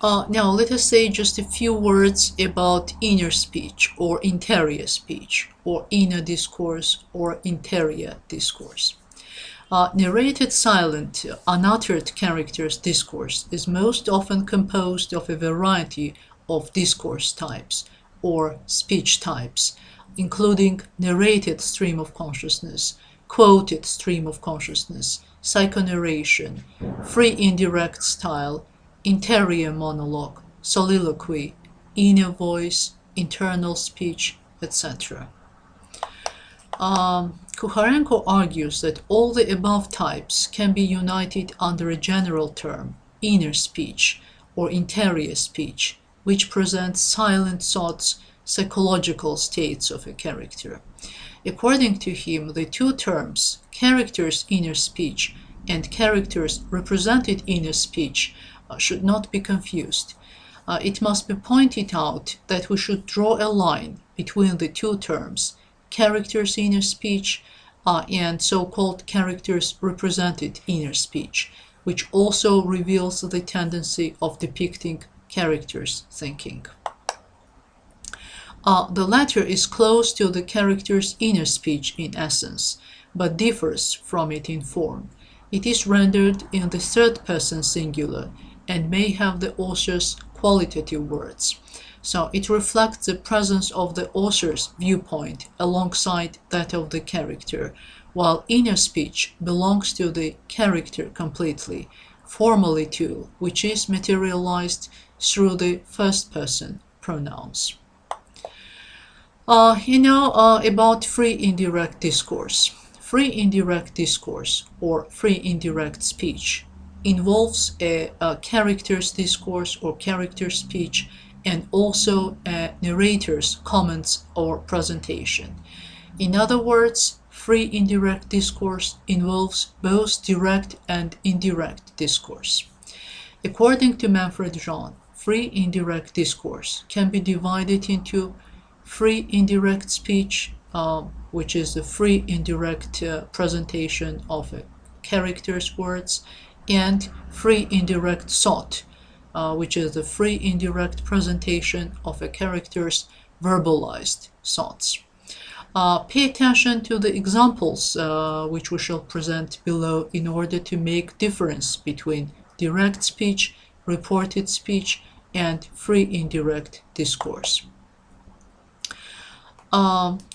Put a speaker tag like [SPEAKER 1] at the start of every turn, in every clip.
[SPEAKER 1] Now let us say just a few words about inner speech or interior speech, or inner discourse or interior discourse. Narrated silent, unuttered characters discourse is most often composed of a variety of discourse types or speech types, including narrated stream of consciousness, quoted stream of consciousness, psychonarration, free indirect style, interior monologue, soliloquy, inner voice, internal speech, etc. Kukharenko argues that all the above types can be united under a general term, inner speech or interior speech, which presents silent thoughts, psychological states of a character. According to him, the two terms, character's inner speech and character's represented inner speech, should not be confused. It must be pointed out that we should draw a line between the two terms, character's inner speech and so-called character's represented inner speech, which also reveals the tendency of depicting character's thinking. The latter is close to the character's inner speech in essence, but differs from it in form. It is rendered in the third person singular and may have the author's qualitative words. So it reflects the presence of the author's viewpoint alongside that of the character, while inner speech belongs to the character completely, formally too, which is materialized through the first person pronouns. About free indirect discourse. Free indirect discourse or free indirect speech involves a character's discourse or character speech and also a narrator's comments or presentation. In other words, free indirect discourse involves both direct and indirect discourse. According to Manfred Jean, free indirect discourse can be divided into free indirect speech, which is the free indirect presentation of a character's words, and free indirect thought, which is the free indirect presentation of a character's verbalized thoughts. Pay attention to the examples which we shall present below in order to make difference between direct speech, reported speech, and free indirect discourse.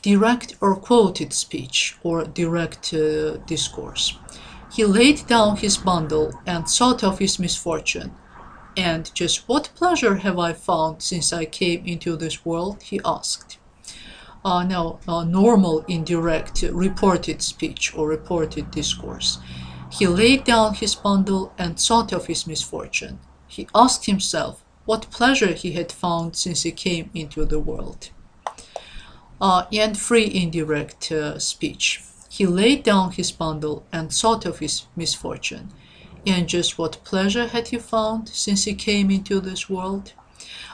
[SPEAKER 1] Direct or quoted speech or direct discourse. He laid down his bundle and thought of his misfortune. And just what pleasure have I found since I came into this world? He asked. Normal indirect reported speech or reported discourse. He laid down his bundle and thought of his misfortune. He asked himself what pleasure he had found since he came into the world. And free indirect speech. He laid down his bundle and thought of his misfortune. And just what pleasure had he found since he came into this world?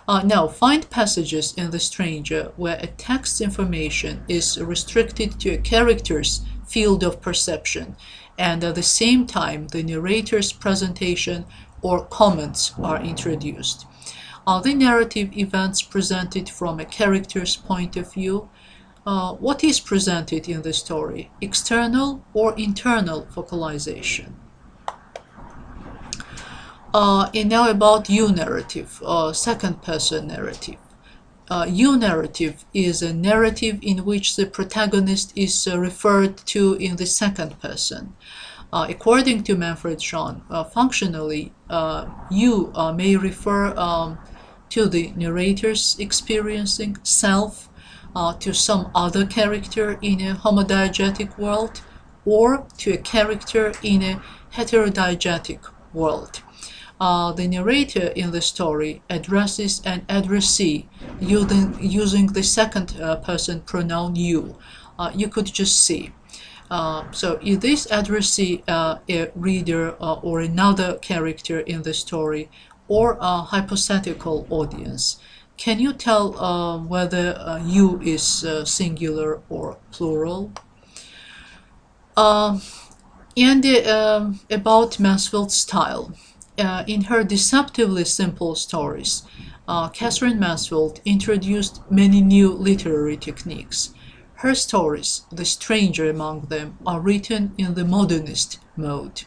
[SPEAKER 1] Now, find passages in The Stranger where a text's information is restricted to a character's field of perception, and at the same time the narrator's presentation or comments are introduced. Are the narrative events presented from a character's point of view? What is presented in the story, external or internal focalization? And now about U-narrative, second-person narrative. U-narrative is a narrative in which the protagonist is referred to in the second person. According to Manfred Jean, functionally, you may refer to the narrator's experiencing self, to some other character in a homodiegetic world, or to a character in a heterodiegetic world. The narrator in the story addresses an addressee using the second person pronoun you. You could just see. So is this addressee a reader or another character in the story, or a hypothetical audience? Can you tell whether you is singular or plural? And about Mansfield's style. In her deceptively simple stories, Catherine Mansfield introduced many new literary techniques. Her stories, the stranger among them, are written in the modernist mode.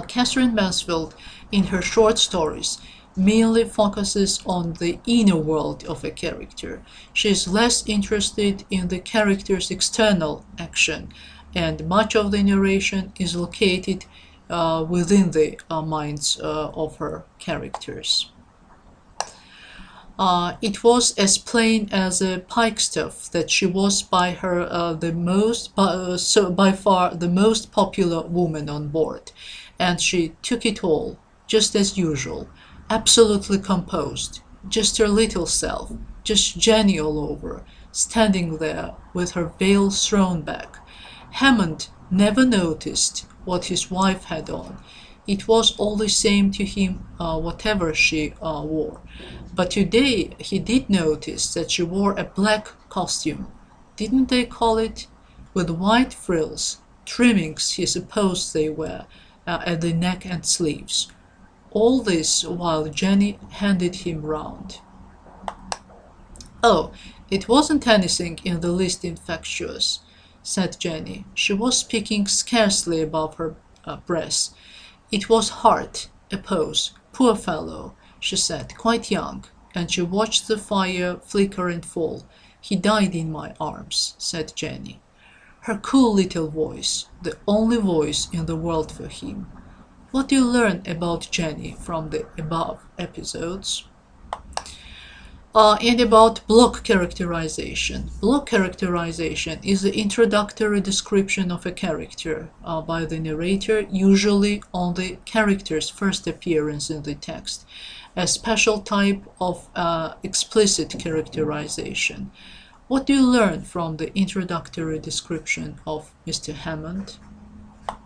[SPEAKER 1] Catherine Mansfield, in her short stories, mainly focuses on the inner world of a character. She is less interested in the character's external action, and much of the narration is located within the minds of her characters. It was as plain as a pikestaff that she was by far the most popular woman on board, and she took it all, just as usual, absolutely composed, just her little self, just Jenny all over, standing there with her veil thrown back. Hammond never noticed what his wife had on. It was all the same to him whatever she wore. But today he did notice that she wore a black costume, didn't they call it? With white frills, trimmings he supposed they were, at the neck and sleeves. All this while Jenny handed him round. "Oh, it wasn't anything in the least infectious," said Jenny. She was speaking scarcely above her breath. "It was Hart, a pose. Poor fellow," she said, "quite young," and she watched the fire flicker and fall. "He died in my arms," said Jenny. Her cool little voice, the only voice in the world for him. What do you learn about Jenny from the above episodes? And about block characterization. Block characterization is the introductory description of a character by the narrator, usually on the character's first appearance in the text, a special type of explicit characterization. What do you learn from the introductory description of Mr. Hammond?